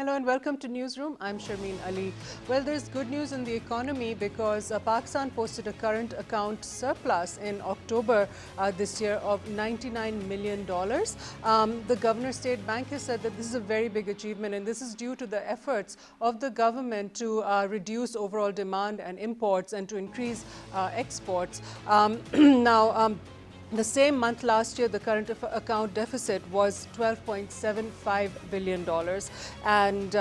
Hello and welcome to Newsroom. I'm Sharmeen Ali. Well, there's good news in the economy because Pakistan posted a current account surplus in October this year of $99 million. The Governor State Bank has said that this is a very big achievement, and this is due to the efforts of the government to reduce overall demand and imports and to increase exports. Now, the same month last year, the current account deficit was $12.75 billion. And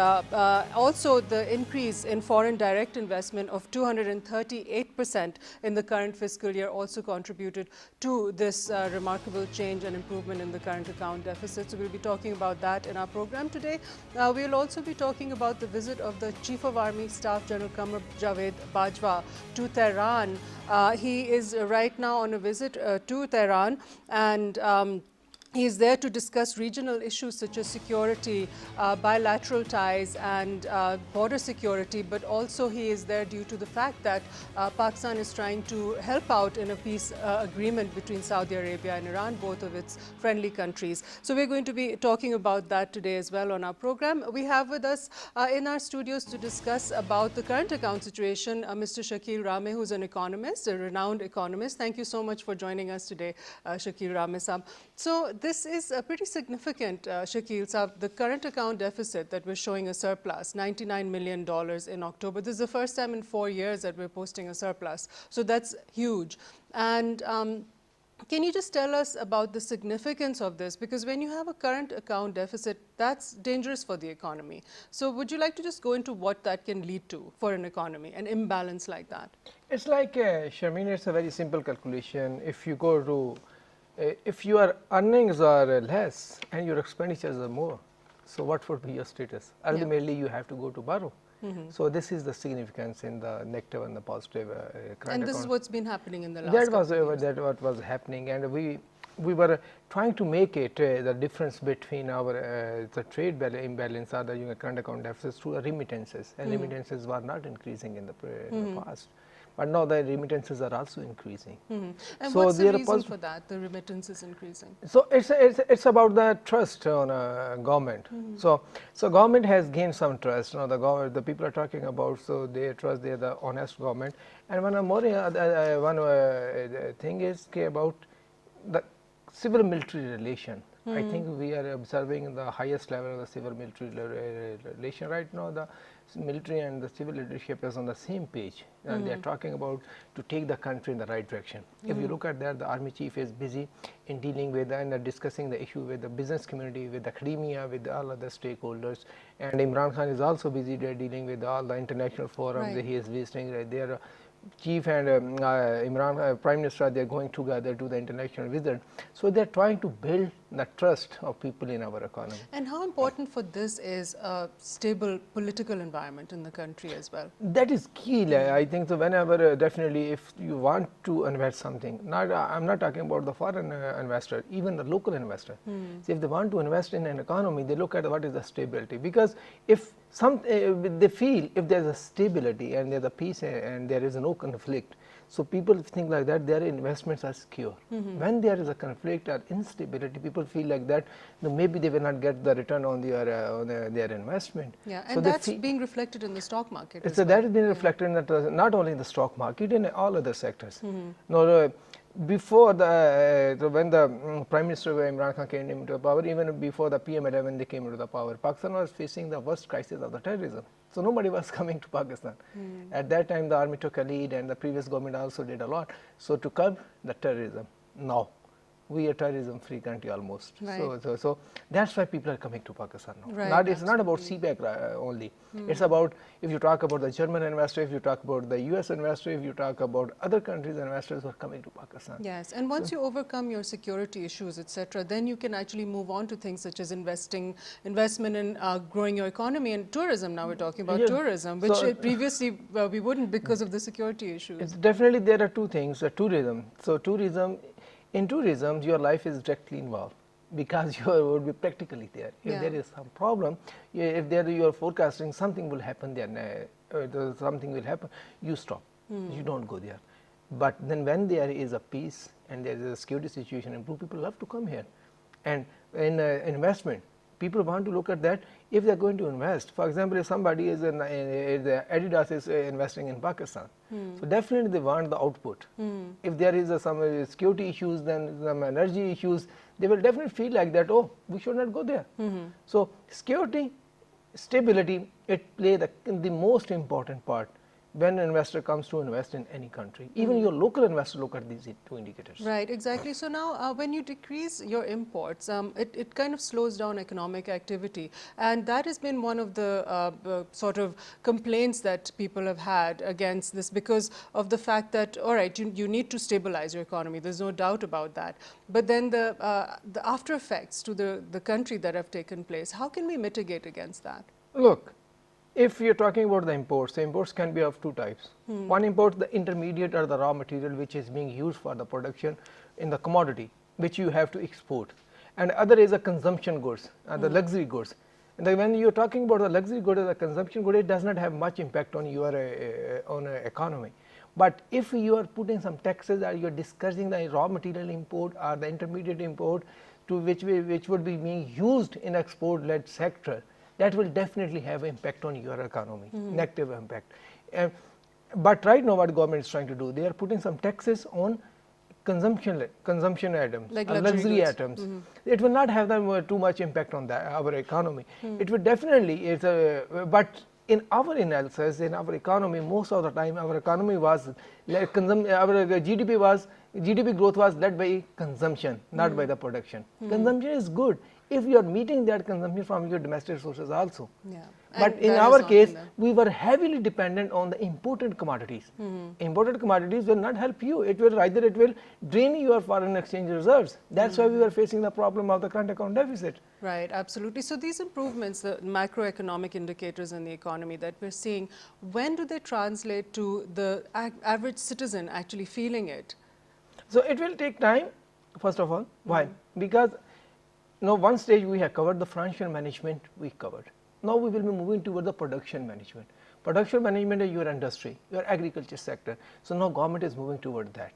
also the increase in foreign direct investment of 238% in the current fiscal year also contributed to this remarkable change and improvement in the current account deficit. So we'll be talking about that in our program today. We'll also be talking about the visit of the Chief of Army Staff General Qamar Javed Bajwa to Tehran. He is right now on a visit to Tehran, and he is there to discuss regional issues such as security, bilateral ties and border security, but also he is there due to the fact that Pakistan is trying to help out in a peace agreement between Saudi Arabia and Iran, both of its friendly countries. So we're going to be talking about that today as well on our program. We have with us in our studios to discuss about the current account situation, Mr. Shakil Rameh, who's an economist, a renowned economist. Thank you so much for joining us today, Shakil Rameh Saab. So this is pretty significant, Shakil Saab. The current account deficit that we're showing a surplus, $99 million in October. This is the first time in 4 years that we're posting a surplus. So that's huge. And can you just tell us about the significance of this? Because when you have a current account deficit, that's dangerous for the economy. So would you like to just go into what that can lead to for an economy, an imbalance like that? It's like, Sharmeen, it's a very simple calculation. If you go to if your earnings are less and your expenditures are more, so what would be your status? Ultimately, you have to go to borrow. So this is the significance in the negative and the positive current And this account. is what's been happening in the last That what was happening, and we were trying to make it the difference between our the trade imbalance or the current account deficits through remittances, and remittances were not increasing in the past. But now the remittances are also increasing. And so what's the reason for that, the remittances increasing? So it's about the trust on government. So government has gained some trust. You know, the people are talking about, so they trust they're the honest government. And one more thing is about the civil military relation. I think we are observing the highest level of the civil military relation right now. The military and the civil leadership is on the same page, and they are talking about to take the country in the right direction. If you look at that, the army chief is busy in dealing with and discussing the issue with the business community, with the academia, with all other stakeholders. And Imran Khan is also busy there dealing with all the international forums that he is visiting. There Chief and Imran, Prime Minister, they are going together to the international visit. So they are trying to build the trust of people in our economy. And how important for this is a stable political environment in the country as well? That is key. I think so. Whenever definitely, if you want to invest something, I'm not talking about the foreign investor, even the local investor. So if they want to invest in an economy, they look at what is the stability. Because if they feel if there is a stability and there is a peace and there is no conflict, so people think like that their investments are secure. When there is a conflict or instability, people feel like that maybe they will not get the return on their investment. Yeah, so and that's being reflected in the stock market. So that is being reflected in the, not only in the stock market, in all other sectors. No, before when the Prime Minister Imran Khan came into power, even before the PM11 they came into the power, Pakistan was facing the worst crisis of the terrorism. So nobody was coming to Pakistan. At that time, the army took a lead, and the previous government also did a lot. So to curb the terrorism, now we are terrorism-free country almost. Right. So that's why people are coming to Pakistan now. Right, It's not about CPEC only. It's about, if you talk about the German investor, if you talk about the US investor, if you talk about other countries' investors who are coming to Pakistan. Yes, and once you overcome your security issues, etc., then you can actually move on to things such as investment in growing your economy and tourism. Now we're talking about tourism, which previously we wouldn't because of the security issues. It's definitely there are two things. Tourism. So in tourism, your life is directly involved because you would be practically there. If there is some problem, if you are forecasting something will happen, then something will happen, you stop. You don't go there. But then when there is a peace and there is a security situation improve, people love to come here. And in investment, people want to look at that if they are going to invest. For example, if somebody is Adidas is investing in Pakistan, so definitely they want the output. If there is some security issues, then some energy issues, they will definitely feel like that, oh, we should not go there. So security, stability, it play the most important part when an investor comes to invest in any country. Even your local investor look at these two indicators. Right, exactly. So now when you decrease your imports, it kind of slows down economic activity, and that has been one of the sort of complaints that people have had against this, because of the fact that, all right, you need to stabilize your economy, there's no doubt about that, but then the after effects to the country that have taken place, how can we mitigate against that? Look, if you are talking about the imports can be of two types. One import, the intermediate or the raw material which is being used for the production in the commodity which you have to export, and other is the consumption goods, the luxury goods. And when you are talking about the luxury good or the consumption good, it does not have much impact on your economy. But if you are putting some taxes, or you are discussing the raw material import or the intermediate import to which would be being used in export led sector, that will definitely have impact on your economy, negative impact. But right now what government is trying to do, they are putting some taxes on consumption items, like luxury items. It will not have them too much impact on our economy. It will definitely, but in our analysis, in our economy, most of the time our economy was, our GDP growth was led by consumption, not by the production. Consumption is good if you are meeting that consumption from your domestic sources also. Yeah. But in our case, we were heavily dependent on the imported commodities. Imported commodities will not help you. It will drain your foreign exchange reserves. That's why we were facing the problem of the current account deficit. Right, absolutely. So these improvements, the macroeconomic indicators in the economy that we're seeing, when do they translate to the average citizen actually feeling it? So it will take time, first of all. Why? Because now one stage we have covered the financial management, we covered. Now we will be moving toward the production management. Production management is your industry, your agriculture sector. So now government is moving toward that.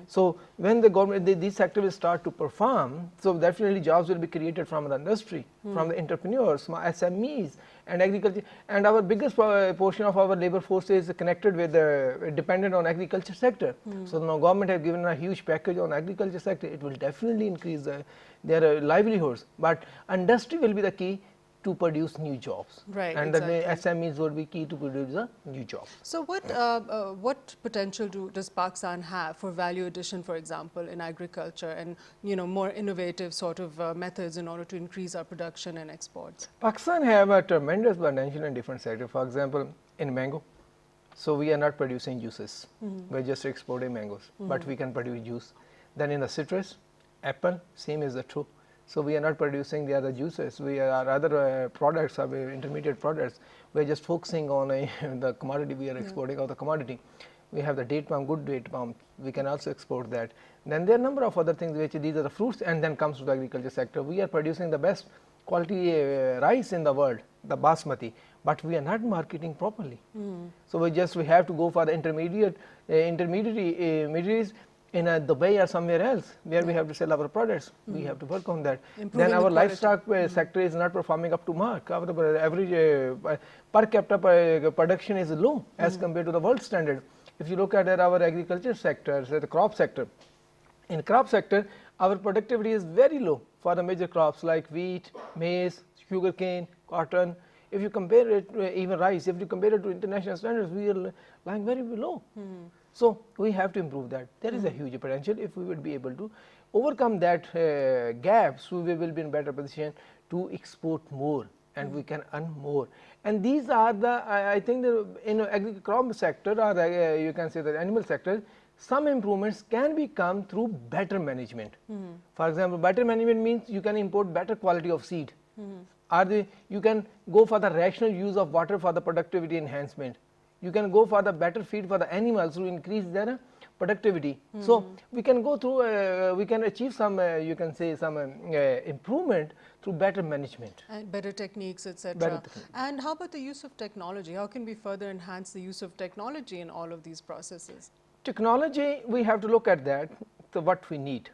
So when the government, these sectors will start to perform, so definitely jobs will be created from the industry, from the entrepreneurs, SMEs and agriculture. And our biggest portion of our labor force is connected with, dependent on agriculture sector. So now government has given a huge package on agriculture sector. It will definitely increase their livelihoods. But industry will be the key to produce new jobs, right? And exactly. the SMEs will be key to produce the new jobs. So what potential does Pakistan have for value addition, for example, in agriculture, and more innovative sort of methods in order to increase our production and exports? Pakistan have a tremendous potential in different sectors. For example, in mango, so we are not producing juices. We are just exporting mangoes, but we can produce juice. Then in the citrus, apple, same is the true. So we are not producing the other juices. We are other products, intermediate products. We are just focusing on the commodity. We are exporting of the commodity. We have the date palm, good date palm. We can also export that. Then there are a number of other things which these are the fruits, and then comes to the agriculture sector. We are producing the best quality rice in the world, the basmati, but we are not marketing properly. So we have to go for the intermediaries in Dubai or somewhere else where we have to sell our products. We have to work on that. Then our livestock sector is not performing up to mark. Our average per capita production is low as compared to the world standard. If you look at our agriculture sector, say the crop sector, in crop sector our productivity is very low for the major crops like wheat, maize, sugarcane, cotton. If you compare it, even rice, if you compare it to international standards, we are lying very low. So we have to improve that. There is a huge potential. If we would be able to overcome that gap, so we will be in better position to export more, and we can earn more. And these are the, I think, in crop sector, or you can say the animal sector, some improvements can be come through better management. For example, better management means you can import better quality of seed. You can go for the rational use of water for the productivity enhancement. You can go for the better feed for the animals to increase their productivity. So we can go through, we can achieve some, you can say some improvement through better management. And better techniques, etc. And how about the use of technology? How can we further enhance the use of technology in all of these processes? Technology, we have to look at that, so what we need.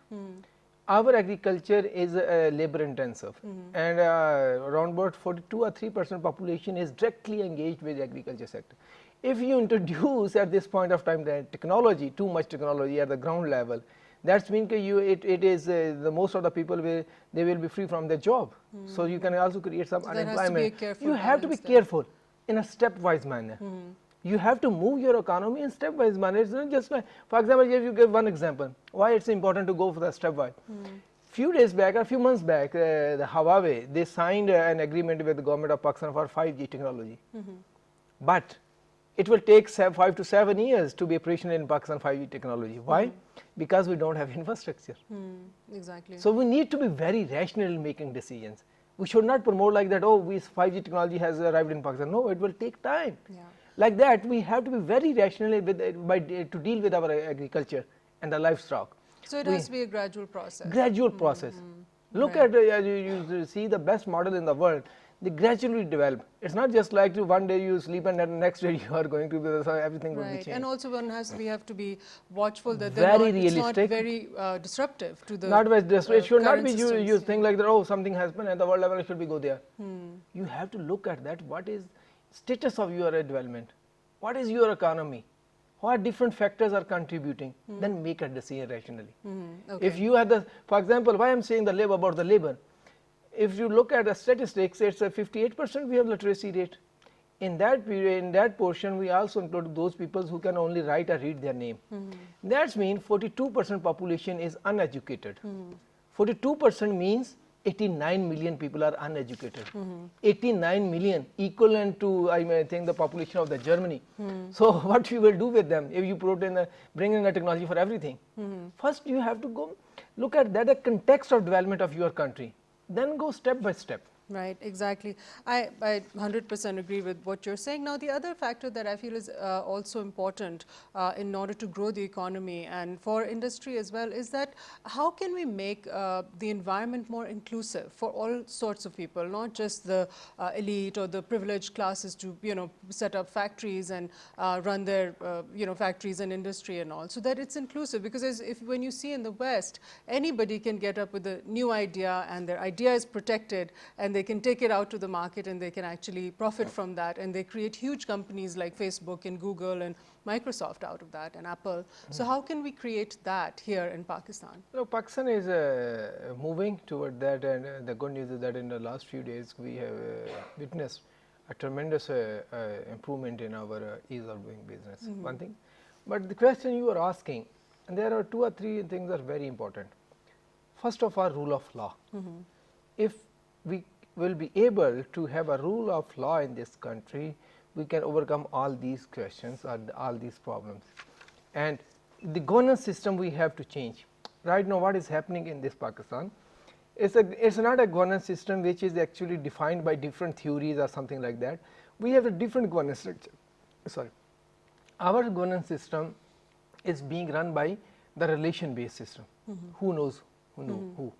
our agriculture is labor intensive, and around about 42 or 3% population is directly engaged with the agriculture sector. If you introduce at this point of time the technology, too much technology at the ground level, that's mean it is the most of the people they will be free from their job. So you can also create some So there has unemployment. to be a careful You have to be balance there. careful in a stepwise manner. You have to move your economy in stepwise manner. It's not just like, for example, if you give one example, why it's important to go for the stepwise. Few days back, or few months back, the Huawei, they signed an agreement with the government of Pakistan for 5G technology. But it will take 5 to 7 years to be operational in Pakistan 5G technology. Why? Because we don't have infrastructure. Exactly. So we need to be very rational in making decisions. We should not promote like that, oh, 5G technology has arrived in Pakistan. No, it will take time. Yeah. Like that, we have to be very rational to deal with our agriculture and the livestock. So it has to be a gradual process. Gradual process. Look Right. at you see the best model in the world. They gradually develop. It's not just like one day you sleep and then the next day you are going to be, so everything will be Right, changed. and also we have to be watchful that Very it's not realistic. very disruptive to the Not with this. It should not current be you systems, think like that. Oh, something has happened at the world level. It should be go there. You have to look at that. What is status of your development? What is your economy? What different factors are contributing? Then make a decision rationally. Okay. If you have the, for example, why I'm saying the labor about the labor. If you look at the statistics, it's a 58% we have literacy rate. In that period, in that portion, we also include those people who can only write or read their name. That means 42% population is uneducated. 42% means 89 million people are uneducated. 89 million equivalent to I think the population of the Germany. So what you will do with them if you bring in the technology for everything? First you have to go look at that the context of development of your country. Then go step by step. Right, exactly. I 100% agree with what you're saying. Now, the other factor that I feel is also important in order to grow the economy and for industry as well is that how can we make the environment more inclusive for all sorts of people, not just the elite or the privileged classes to, set up factories and run their, factories and industry and all, so that it's inclusive. Because when you see in the West, anybody can get up with a new idea and their idea is protected and they can take it out to the market and they can actually profit from that, and they create huge companies like Facebook and Google and Microsoft out of that and Apple. So how can we create that here in Pakistan? Pakistan is moving toward that, and the good news is that in the last few days we have witnessed a tremendous improvement in our ease of doing business. One thing, but the question you are asking, and there are 2 or 3 things that are very important. First of all, rule of law. If we will be able to have a rule of law in this country, we can overcome all these questions or all these problems. And the governance system we have to change. Right now what is happening in this Pakistan, it's not a governance system which is actually defined by different theories or something like that. We have a different governance structure. Sorry. Our governance system is being run by the relation based system. Who knows who?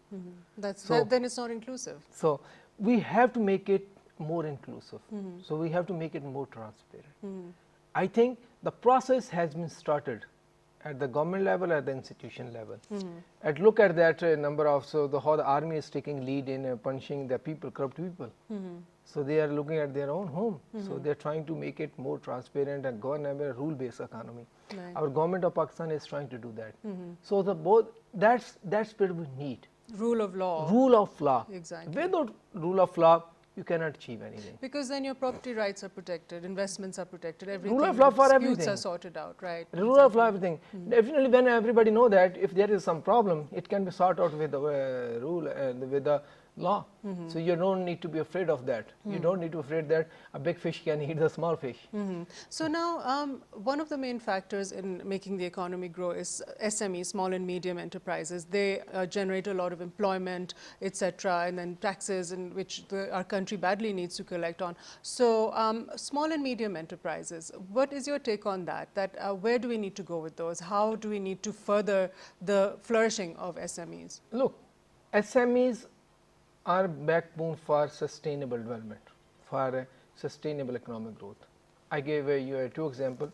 Then it's not inclusive. So we have to make it more inclusive. So we have to make it more transparent. I think the process has been started at the government level, at the institution level. And look at that number of, how the army is taking lead in punishing the people, corrupt people. So they are looking at their own home. So they are trying to make it more transparent and govern a rule based economy. Right. Our government of Pakistan is trying to do that. So that's what we need. Rule of law. Rule of law. Exactly. Without rule of law, you cannot achieve anything. Because then your property rights are protected, investments are protected, everything. Rule of law for disputes everything. are sorted out, right? Rule of law, everything. Definitely, when everybody know that if there is some problem, it can be sorted out with the rule and with the law. So you don't need to be afraid of that. You don't need to be afraid that a big fish can eat the small fish. So now, one of the main factors in making the economy grow is SMEs, small and medium enterprises. They generate a lot of employment, etc., and then taxes, in which our country badly needs to collect on. So small and medium enterprises, what is your take on that? Where do we need to go with those? How do we need to further the flourishing of SMEs? Look, SMEs are backbone for sustainable development, for sustainable economic growth. I gave you 2 examples.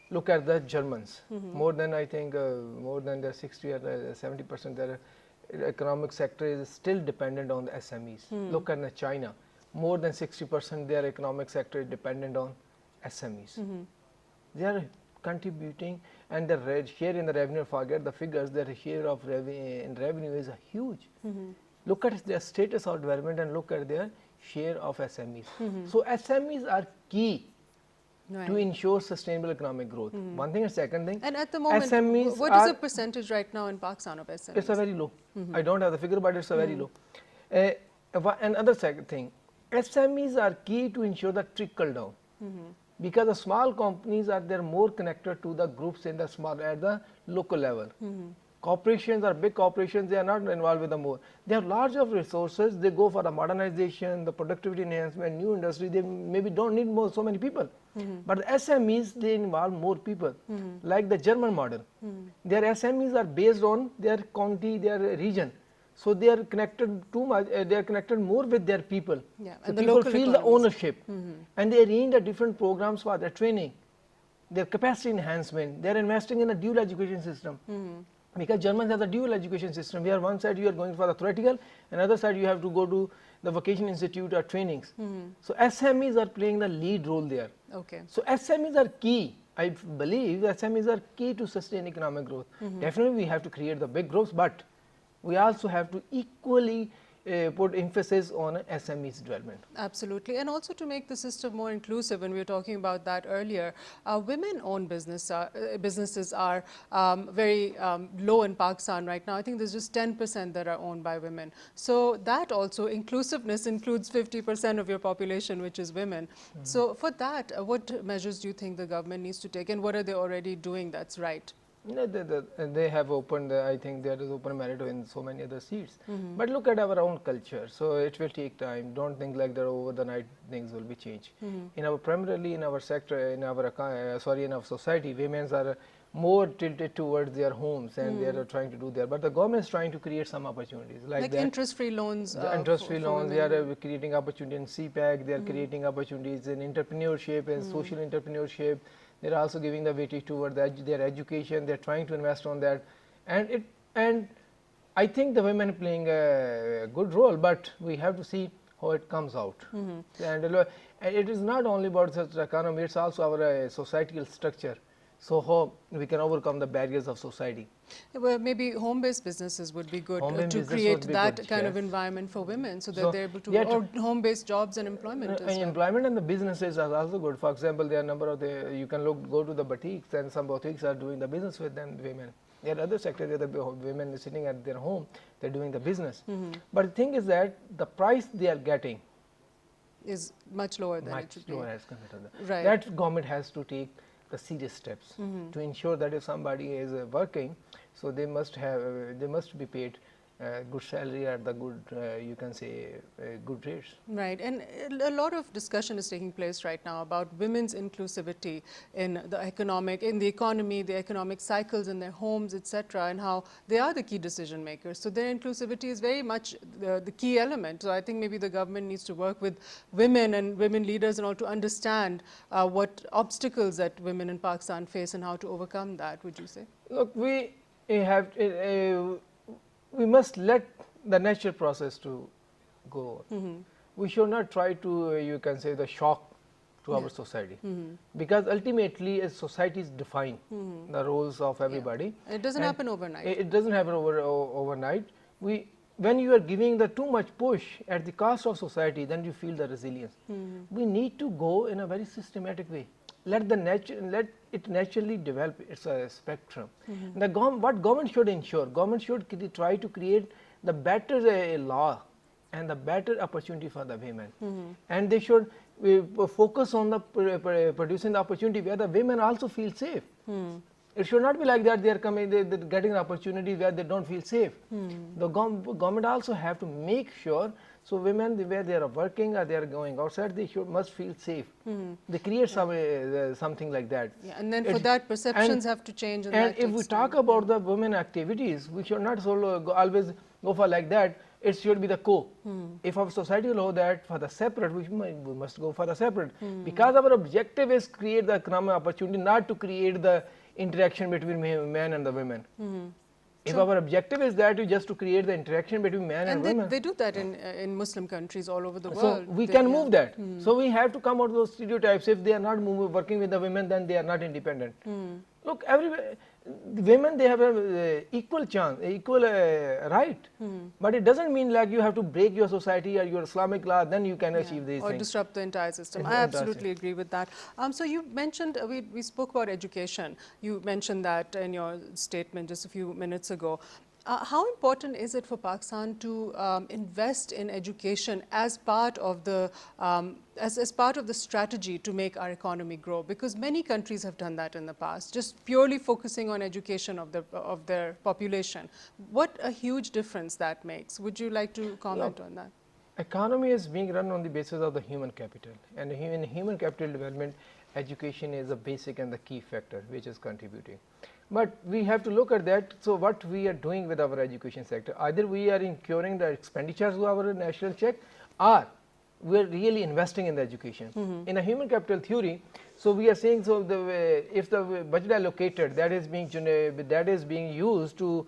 Look at the Germans. More than I think more than the 60 or 70% economic sector is still dependent on the SMEs. Look at China, more than 60% their economic sector is dependent on SMEs. They are contributing, and the share in the revenue, forget the figures, their share of revenue is huge. Look at their status of development and look at their share of SMEs. So SMEs are key to ensure sustainable economic growth. One thing and second thing. And at the moment, SMEs what is the percentage right now in Pakistan of SMEs? It's a very low. I don't have the figure, but it's a very low. Another second thing, SMEs are key to ensure the trickle down. Because the small companies are they're more connected to the groups in the small at the local level. Corporations or big corporations, they are not involved with the more. They have large of resources, they go for the modernization, the productivity enhancement, new industry, they maybe don't need so many people. But the SMEs, they involve more people, like the German model. Their SMEs are based on their county, their region. So they are connected too much, they are connected more with their people. Yeah, so and the people local feel economies. the ownership, and they arrange the different programs for their training, their capacity enhancement. They are investing in a dual education system. Because Germans have a dual education system, where one side you are going for the theoretical, another side you have to go to the vocation institute or trainings. So SMEs are playing the lead role there. Okay. So SMEs are key. I believe SMEs are key to sustain economic growth. Definitely we have to create the big growth, but we also have to equally put emphasis on SMEs development. Absolutely, and also to make the system more inclusive, and we were talking about that earlier, women-owned businesses are very low in Pakistan right now. I think there's just 10% that are owned by women. So that also, inclusiveness includes 50% of your population, which is women. So for that, what measures do you think the government needs to take, and what are they already doing that's right? No, they have opened, I think there is open merit in so many other seats. But look at our own culture. So it will take time. Don't think like that over the night things will be changed. In our primarily in our sector, in our in our society, women are more tilted towards their homes and they are trying to do there. But the government is trying to create some opportunities like that. Interest-free loans. Interest-free loans. They are creating opportunities in CPAC. They are creating opportunities in entrepreneurship and social entrepreneurship. They're also giving the weightage toward their education. They're trying to invest on that, and I think the women are playing a good role. But we have to see how it comes out. And it is not only about such economy; it's also our societal structure. So how we can overcome the barriers of society. Well, maybe home-based businesses would be good to create that kind of environment for women, so that they're able to, or home-based jobs and employment as well. Employment and the businesses are also good. For example, there are a number of you can go to the boutiques, and some boutiques are doing the business with them women. There are other sectors where the women are sitting at their home, they're doing the business. But the thing is that the price they are getting is much lower than it should be. As compared to Right. That government has to take the serious steps to ensure that if somebody is working, so they must be paid good salary at the good you can say good rates. Right, and a lot of discussion is taking place right now about women's inclusivity in the economy, the economic cycles in their homes, etc., and how they are the key decision makers. So their inclusivity is very much the key element. So I think maybe the government needs to work with women and women leaders and all to understand what obstacles that women in Pakistan face and how to overcome that. Would you say? Look, we have. We must let the natural process to go. We should not try to, you can say, the shock to our society, because ultimately as societies define the roles of everybody. Yeah. It doesn't happen overnight. It doesn't happen overnight. When you are giving the too much push at the cost of society, then you feel the resilience. We need to go in a very systematic way. Let it naturally develop its spectrum. What government should ensure? Government should try to create the better law and the better opportunity for the women, and they should focus on the producing the opportunity where the women also feel safe. It should not be like that they're getting an opportunity where they don't feel safe. The government also have to make sure, so women where they are working or they are going outside, they must feel safe. They create something like that. Yeah, and then for that perceptions have to change. And if we talk about the women activities, we should not always go for like that. It should be the If our society will allow that for the separate, we must go for the separate. Because our objective is create the economic opportunity, not to create the interaction between men and the women. If our objective is that just to create the interaction between man and women, they do that in Muslim countries all over the so world. we can move that. So we have to come out of those stereotypes. If they are not working with the women, then they are not independent. Look, women, they have a equal chance, equal right, but it doesn't mean like you have to break your society or your Islamic law, then you can achieve these or things. disrupt the entire system. I absolutely agree with that. So you mentioned, we spoke about education. You mentioned that in your statement just a few minutes ago. How important is it for Pakistan to invest in education as part of the as part of the strategy to make our economy grow? Because many countries have done that in the past, just purely focusing on education of their population. What a huge difference that makes. Would you like to comment on that? Economy is being run on the basis of the human capital, and in human capital development, education is a basic and the key factor which is contributing. But we have to look at that. So what we are doing with our education sector, either we are incurring the expenditures of our national check, or we are really investing in the education. In a human capital theory, so we are saying, so if the budget allocated that is being used to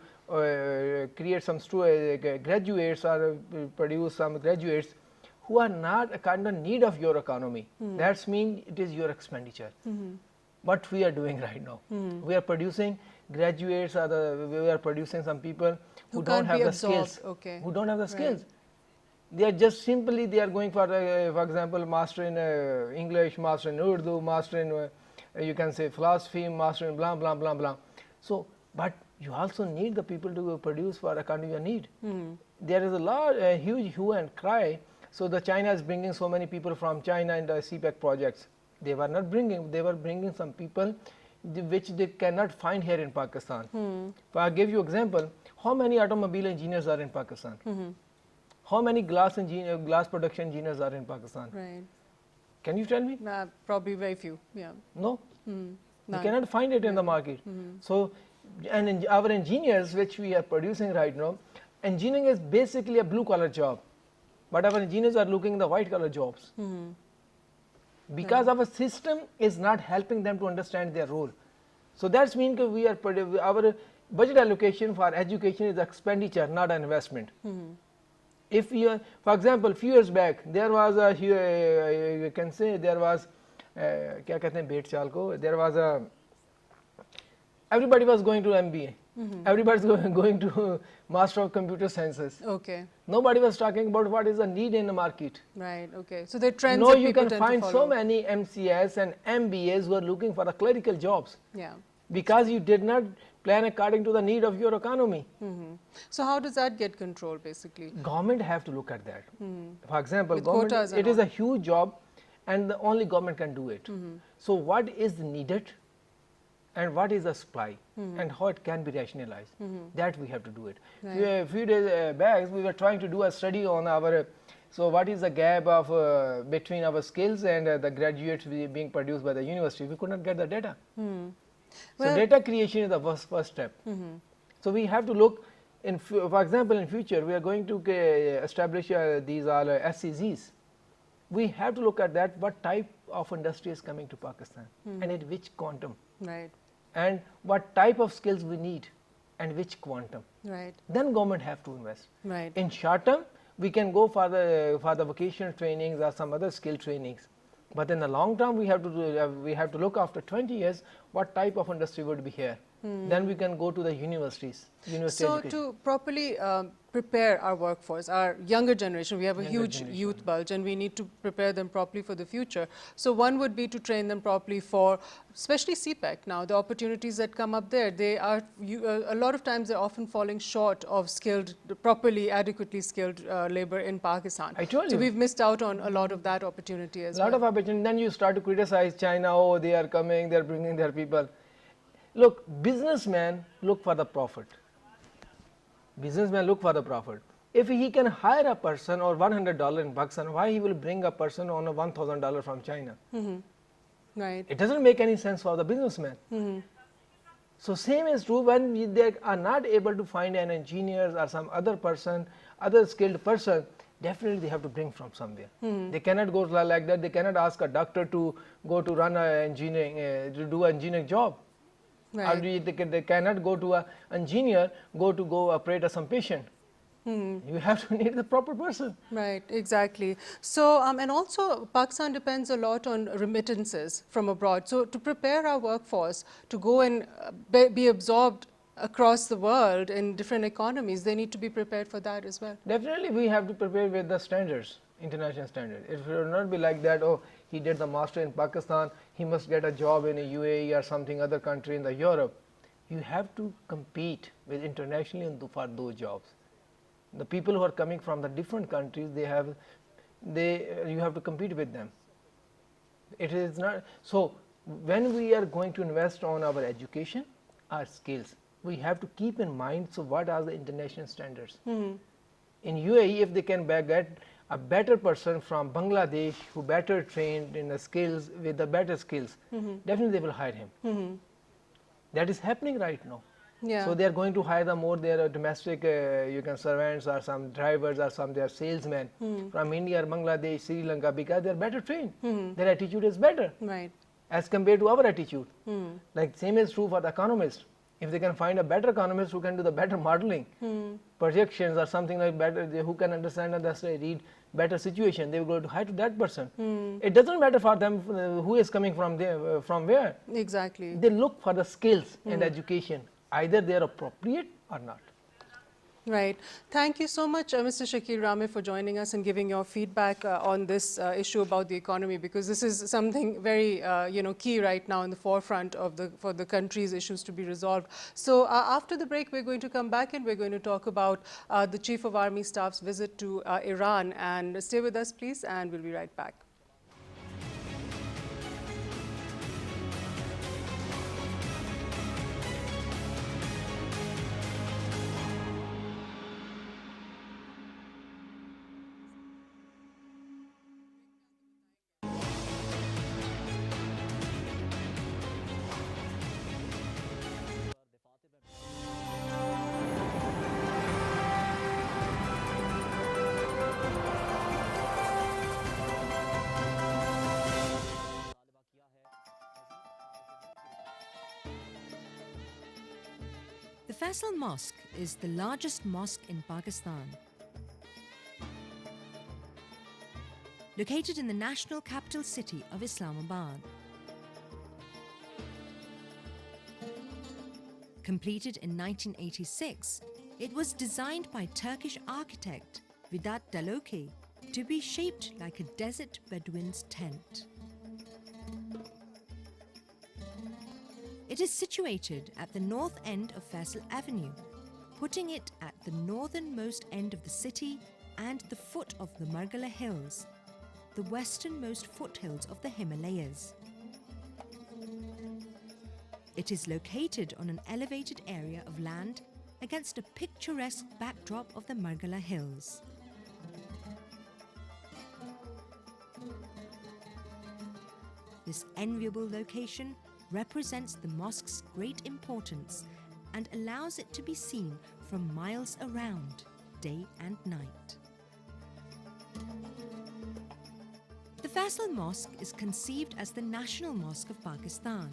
create some graduates or produce some graduates who are not a kind of need of your economy, that means it is your expenditure. What we are doing right now, we are producing graduates, we are producing some people who don't have the skills, who don't have the skills. They are just simply, they are going for example, master in English, master in Urdu, master in you can say philosophy, master in blah blah blah blah. So, but you also need the people to produce for according to your need. There is a huge hue and cry. So the China is bringing so many people from China in the CPEC projects. They were not bringing, they were bringing some people which they cannot find here in Pakistan. If I give you example, how many automobile engineers are in Pakistan? How many glass production engineers are in Pakistan? Right. Can you tell me? Probably very few. Yeah. No. You cannot find it in the market. So, and our engineers which we are producing right now, engineering is basically a blue collar job, but our engineers are looking at the white collar jobs. Because our system is not helping them to understand their role. So that's mean that our budget allocation for education is expenditure, not an investment. If you, for example, few years back, there was a, you can say there was, there was a, everybody was going to MBA. Everybody was going to Master of Computer Sciences. Okay. Nobody was talking about what is the need in the market. Right. Okay. So the trends. No, you can find so many MCS and MBAs who are looking for the clerical jobs. Yeah. Because you did not plan according to the need of your economy. So how does that get controlled, basically? Government have to look at that. For example, government, it is a huge job, and the only government can do it. So what is needed, and what is the supply, and how it can be rationalized, that we have to do it. Right. A few days back, we were trying to do a study on our, so what is the gap of between our skills and the graduates being produced by the university. We could not get the data. So data creation is the first step. So we have to look, for example, in future, we are going to establish these are SCZs. We have to look at that, what type of industry is coming to Pakistan, and at which quantum. Right. And what type of skills we need and which quantum. Right. Then government have to invest. Right. In short term, we can go for the vocational trainings or some other skill trainings. But in the long term, we have to look after 20 years what type of industry would be here. Then we can go to the universities. So to properly prepare our workforce, our younger generation, we have a huge youth bulge, and we need to prepare them properly for the future. So one would be to train them properly for, especially CPEC now, the opportunities that come up there, they are, a lot of times they're often falling short of skilled, properly, adequately skilled labor in Pakistan. I told you. So we've missed out on a lot of that opportunity as well. A lot of opportunity. Then you start to criticize China, oh, they are coming, they are bringing their people. Look, businessmen look for the profit. Businessmen look for the profit. If he can hire a person or $100 in Pakistan, why he will bring a person on a $1,000 from China? Right. It doesn't make any sense for the businessman. So same is true when they are not able to find an engineer or some other person, other skilled person. Definitely they have to bring from somewhere. They cannot go like that. They cannot ask a doctor to go to run a engineering, to do an engineering job. Right. They cannot go to an engineer, go operate some patient. You have to need the proper person. Right, exactly. So, and also Pakistan depends a lot on remittances from abroad. So, to prepare our workforce to go and be absorbed across the world in different economies, they need to be prepared for that as well. Definitely, we have to prepare with the standards, international standards. It will not be like that. Oh, he did the master in Pakistan, he must get a job in a UAE or something other country in the Europe. You have to compete with internationally for those jobs. The people who are coming from the different countries, you have to compete with them. It is not so. When we are going to invest on our education, our skills, we have to keep in mind. So, what are the international standards? In UAE, if they can get a better person from Bangladesh who better trained in the skills with the better skills, definitely they will hire him. That is happening right now. Yeah. So, they are going to hire the more their domestic you can servants or some drivers or some their salesmen from India or Bangladesh, Sri Lanka, because they are better trained. Their attitude is better. Right. As compared to our attitude. Like same is true for the economist. If they can find a better economist who can do the better modeling, projections or something like better, who can understand and read better situation, they will go to hire to that person. It doesn't matter for them who is coming from there, from where. Exactly. They look for the skills and education, either they are appropriate or not. Right. Thank you so much, Mr. Shakil Rame, for joining us and giving your feedback on this issue about the economy, because this is something very, key right now in the forefront of for the country's issues to be resolved. So after the break, we're going to come back and we're going to talk about the Chief of Army Staff's visit to Iran. And stay with us, please, and we'll be right back. The Faisal Mosque is the largest mosque in Pakistan. Located in the national capital city of Islamabad. Completed in 1986, it was designed by Turkish architect Vedat Daloki to be shaped like a desert Bedouin's tent. It is situated at the north end of Faisal Avenue, putting it at the northernmost end of the city and the foot of the Margala Hills, the westernmost foothills of the Himalayas. It is located on an elevated area of land against a picturesque backdrop of the Margala Hills. This enviable location represents the mosque's great importance and allows it to be seen from miles around, day and night. The Faisal Mosque is conceived as the national mosque of Pakistan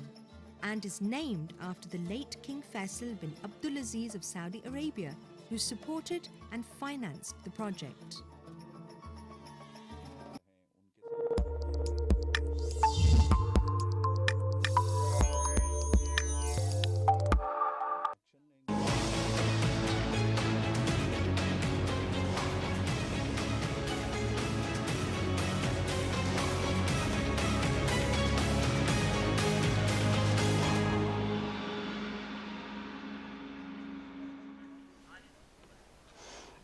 and is named after the late King Faisal bin Abdulaziz of Saudi Arabia, who supported and financed the project.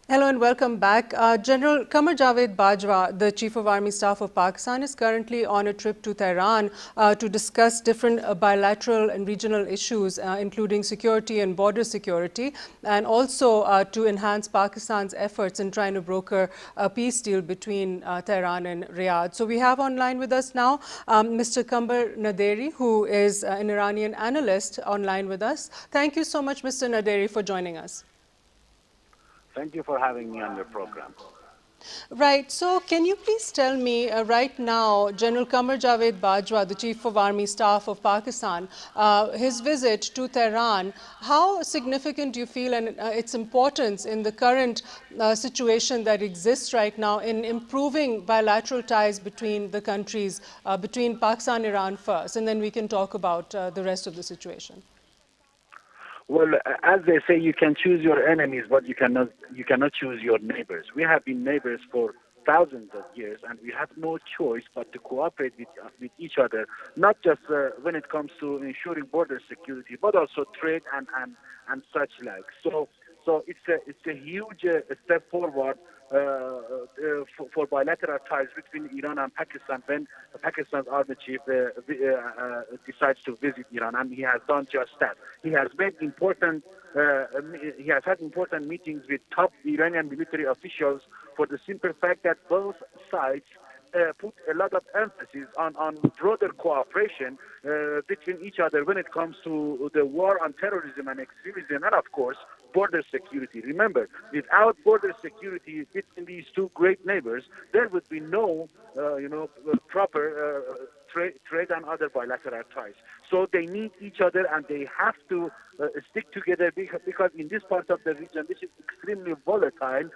Hello and welcome back. General Qamar Javed Bajwa, the Chief of Army Staff of Pakistan, is currently on a trip to Tehran to discuss different bilateral and regional issues, including security and border security, and also to enhance Pakistan's efforts in trying to broker a peace deal between Tehran and Riyadh. So we have online with us now Mr. Qamar Naderi, who is an Iranian analyst, online with us. Thank you so much, Mr. Naderi, for joining us. Thank you for having me on your program. Right. So, can you please tell me right now, General Qamar Javed Bajwa, the Chief of Army Staff of Pakistan, his visit to Tehran, how significant do you feel and its importance in the current situation that exists right now in improving bilateral ties between the countries, between Pakistan and Iran first, and then we can talk about the rest of the situation? Well, as they say, you can choose your enemies, but you cannot choose your neighbors. We have been neighbors for thousands of years, and we have no choice but to cooperate with each other, not just when it comes to ensuring border security, but also trade and such like. So it's a huge step forward for bilateral ties between Iran and Pakistan when Pakistan's army chief decides to visit Iran, and he has done just that. He has made important. He has had important meetings with top Iranian military officials for the simple fact that both sides put a lot of emphasis on broader cooperation between each other when it comes to the war on terrorism and extremism, and of course, border security. Remember, without border security between these two great neighbors, there would be no, proper trade and other bilateral ties. So they need each other, and they have to stick together because in this part of the region, which is extremely volatile,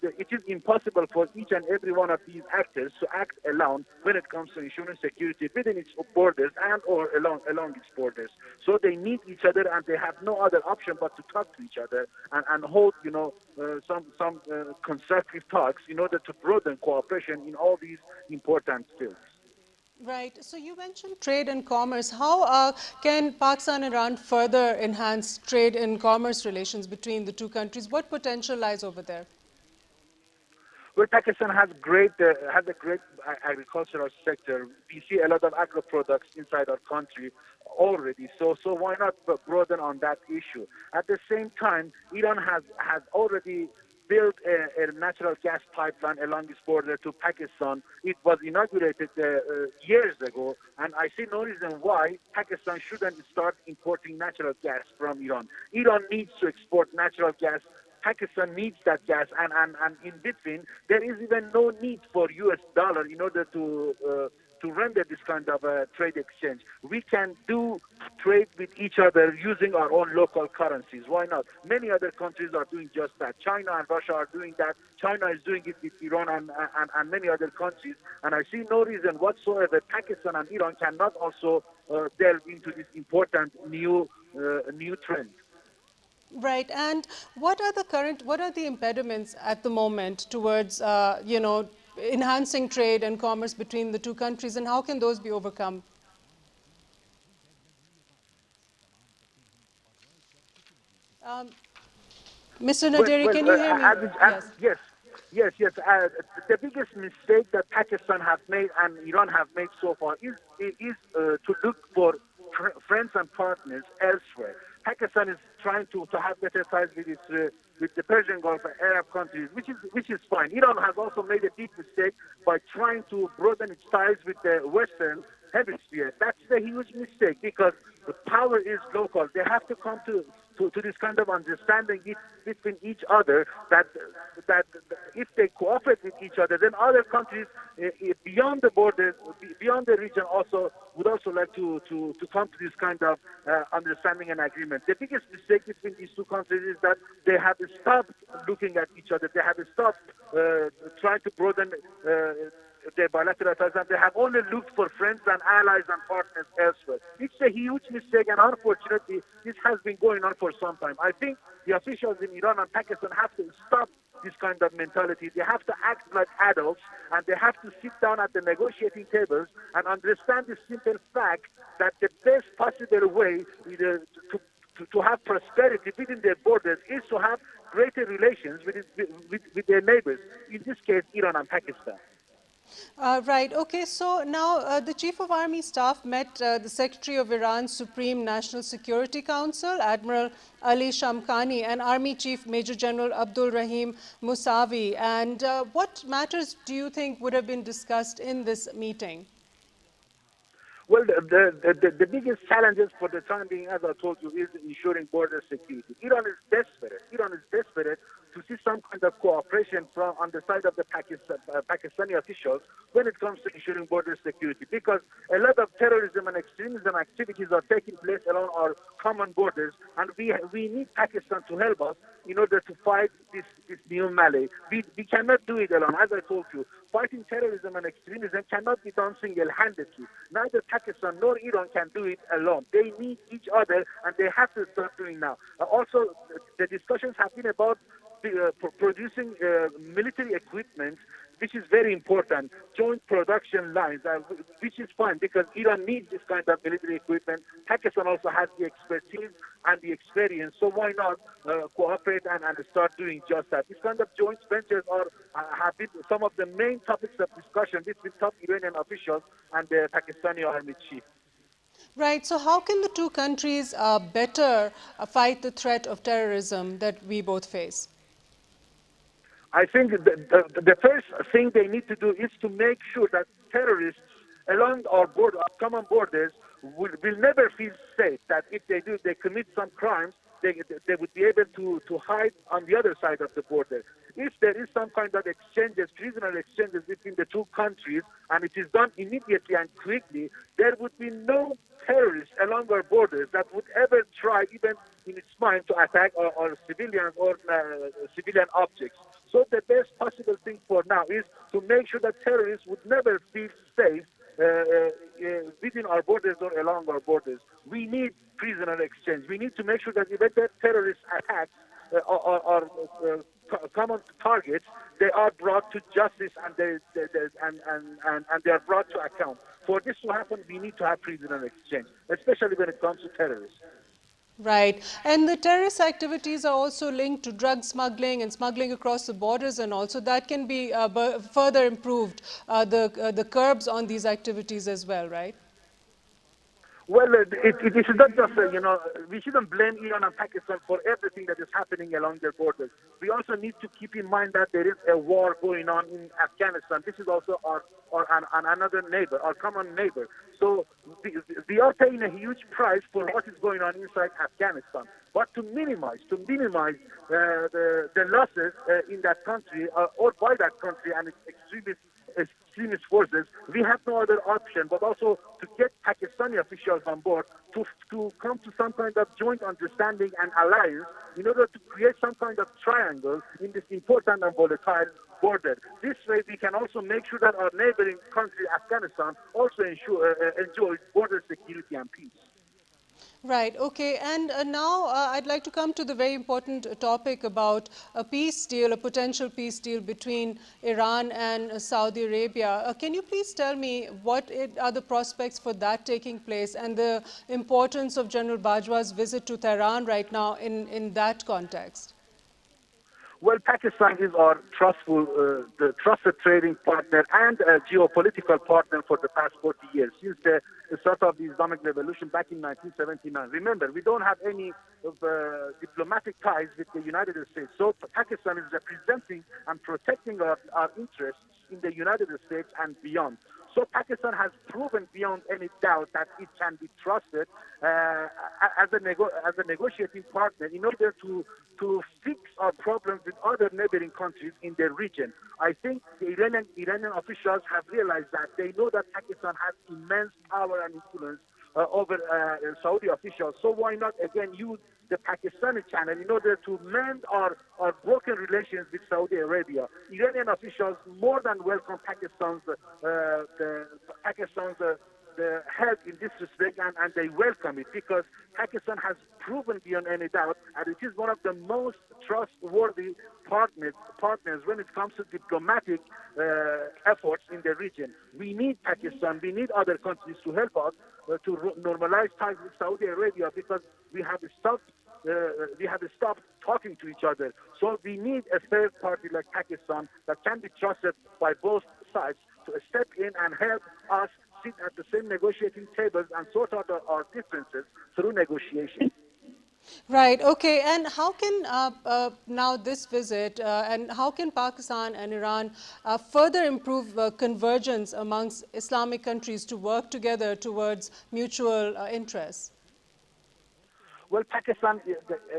it is impossible for each and every one of these actors to act alone when it comes to ensuring security within its borders and or along its borders. So they need each other, and they have no other option but to talk to each other and hold, some constructive talks in order to broaden cooperation in all these important fields. Right. So you mentioned trade and commerce. How can Pakistan and Iran further enhance trade and commerce relations between the two countries? What potential lies over there? Well, Pakistan has a great agricultural sector. We see a lot of agro products inside our country already. So why not broaden on that issue? At the same time, Iran has already built a natural gas pipeline along its border to Pakistan. It was inaugurated years ago, and I see no reason why Pakistan shouldn't start importing natural gas from Iran. Iran needs to export natural gas. Pakistan needs that gas, and in between, there is even no need for US dollar in order to render this kind of trade exchange. We can do trade with each other using our own local currencies. Why not? Many other countries are doing just that. China and Russia are doing that. China is doing it with Iran and many other countries. And I see no reason whatsoever Pakistan and Iran cannot also delve into this important new trend. Right. And what are the impediments at the moment towards, enhancing trade and commerce between the two countries, and how can those be overcome? Mr. Well, Naderi, well, can you hear me? Yes. yes, yes. The biggest mistake that Pakistan have made and Iran have made so far is to look for friends and partners elsewhere. Pakistan is trying to have better ties with the Persian Gulf and Arab countries, which is fine. Iran has also made a big mistake by trying to broaden its ties with the Western hemisphere. That's a huge mistake because the power is local. They have to come to this kind of understanding between each other that if they cooperate with each other, then other countries beyond the borders, beyond the region, also would also like to come to this kind of understanding and agreement. The biggest mistake between these two countries is that they have stopped looking at each other. They have stopped trying to broaden their bilateral ties, and they have only looked for friends and allies and partners elsewhere. It's a huge mistake, and unfortunately, this has been going on for some time. I think the officials in Iran and Pakistan have to stop this kind of mentality. They have to act like adults, and they have to sit down at the negotiating tables and understand the simple fact that the best possible way to have prosperity within their borders is to have greater relations with their neighbors, in this case, Iran and Pakistan. Right. Okay. So now the Chief of Army Staff met the Secretary of Iran's Supreme National Security Council, Admiral Ali Shamkhani, and Army Chief Major General Abdul Rahim Musavi. And what matters do you think would have been discussed in this meeting? Well, the biggest challenges for the time being, as I told you, is ensuring border security. Iran is desperate. Iran is desperate to see some kind of cooperation from on the side of the Pakistani officials when it comes to ensuring border security, because a lot of terrorism and extremism activities are taking place along our common borders, and we need Pakistan to help us in order to fight this new melee. We cannot do it alone. As I told you, fighting terrorism and extremism cannot be done single-handedly. Neither Pakistan nor Iran can do it alone. They need each other, and they have to start doing now. Also, the discussions have been about producing military equipment, which is very important, joint production lines, which is fine because Iran needs this kind of military equipment. Pakistan also has the expertise and the experience, so why not cooperate and start doing just that? These kind of joint ventures have been some of the main topics of discussion between top Iranian officials and the Pakistani army chief. Right. So how can the two countries better fight the threat of terrorism that we both face? I think the first thing they need to do is to make sure that terrorists along our common borders will never feel safe, that if they commit some crimes, they would be able to hide on the other side of the border. If there is some kind of exchanges, prisoner exchanges between the two countries, and it is done immediately and quickly, there would be no terrorists along our borders that would ever try, even in its mind, to attack our civilians or civilian objects. So the best possible thing for now is to make sure that terrorists would never feel safe within our borders or along our borders. We need prisoner exchange. We need to make sure that even the terrorist attacks are common targets, they are brought to justice and they are brought to account. For this to happen, we need to have prisoner exchange, especially when it comes to terrorists. Right. And the terrorist activities are also linked to drug smuggling and smuggling across the borders, and also that can be further improved, the curbs on these activities as well, right? Well, it is not just, we shouldn't blame Iran and Pakistan for everything that is happening along their borders. We also need to keep in mind that there is a war going on in Afghanistan. This is also another neighbor, our common neighbor. So we are paying a huge price for what is going on inside Afghanistan. But to minimize the losses in that country or by that country and its extremist forces, we have no other option but also to get Pakistani officials on board to come to some kind of joint understanding and alliance in order to create some kind of triangle in this important and volatile border. This way we can also make sure that our neighboring country, Afghanistan, also enjoys border security and peace. Right. Okay. And now I'd like to come to the very important topic about a peace deal, a potential peace deal between Iran and Saudi Arabia. Can you please tell me what are the prospects for that taking place and the importance of General Bajwa's visit to Tehran right now in that context? Well, Pakistan is our the trusted trading partner and a geopolitical partner for the past 40 years, since the start of the Islamic Revolution back in 1979. Remember, we don't have any diplomatic ties with the United States, so Pakistan is representing and protecting our interests in the United States and beyond. So Pakistan has proven beyond any doubt that it can be trusted as a negotiating partner in order to fix our problems with other neighboring countries in the region. I think the Iranian officials have realized that. They know that Pakistan has immense power and influence over Saudi officials. So why not again use the Pakistani channel in order to mend our broken relations with Saudi Arabia? Iranian officials more than welcome Pakistan's help in this respect, and they welcome it because Pakistan has proven beyond any doubt that it is one of the most trustworthy partners when it comes to diplomatic efforts in the region. We need Pakistan, we need other countries to help us to normalize ties with Saudi Arabia because we have stopped talking to each other. So we need a third party like Pakistan that can be trusted by both sides to step in and help us sit at the same negotiating tables and sort out our differences through negotiation. Right. Okay. And how can now this visit and how can Pakistan and Iran further improve convergence amongst Islamic countries to work together towards mutual interests? Well, Pakistan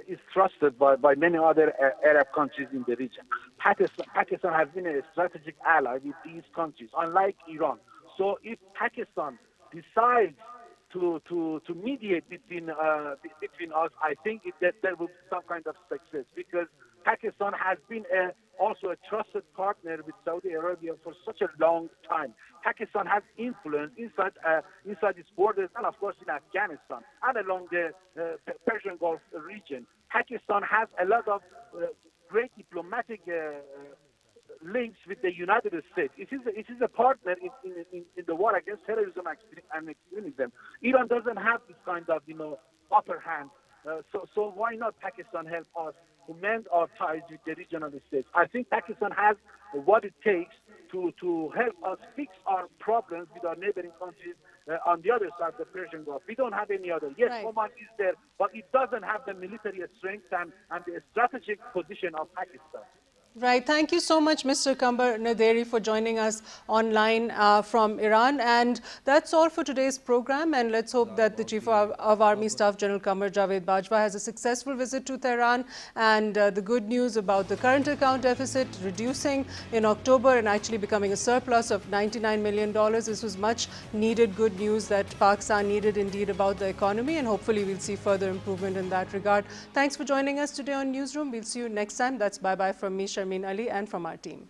is trusted by many other Arab countries in the region. Pakistan has been a strategic ally with these countries, unlike Iran. So if Pakistan decides to mediate between us, I think that there will be some kind of success, because Pakistan has been also a trusted partner with Saudi Arabia for such a long time. Pakistan has influence inside its borders, and of course in Afghanistan and along the Persian Gulf region. Pakistan has a lot of great diplomatic links with the United States. It is a partner in the war against terrorism and extremism. Iran doesn't have this kind of upper hand. So why not Pakistan help us to mend our ties with the regional states? I think Pakistan has what it takes to help us fix our problems with our neighboring countries on the other side of the Persian Gulf. We don't have any other. Yes, Right. Oman is there, but it doesn't have the military strength and the strategic position of Pakistan. Right. Thank you so much, Mr. Kambar Naderi, for joining us online from Iran. And that's all for today's program. And let's hope that the Chief of Army Staff, General Qamar Javed Bajwa, has a successful visit to Tehran. And the good news about the current account deficit reducing in October and actually becoming a surplus of $99 million. This was much needed good news that Pakistan needed indeed about the economy. And hopefully we'll see further improvement in that regard. Thanks for joining us today on Newsroom. We'll see you next time. That's bye-bye from me, Sharmeen Ali, and from our team.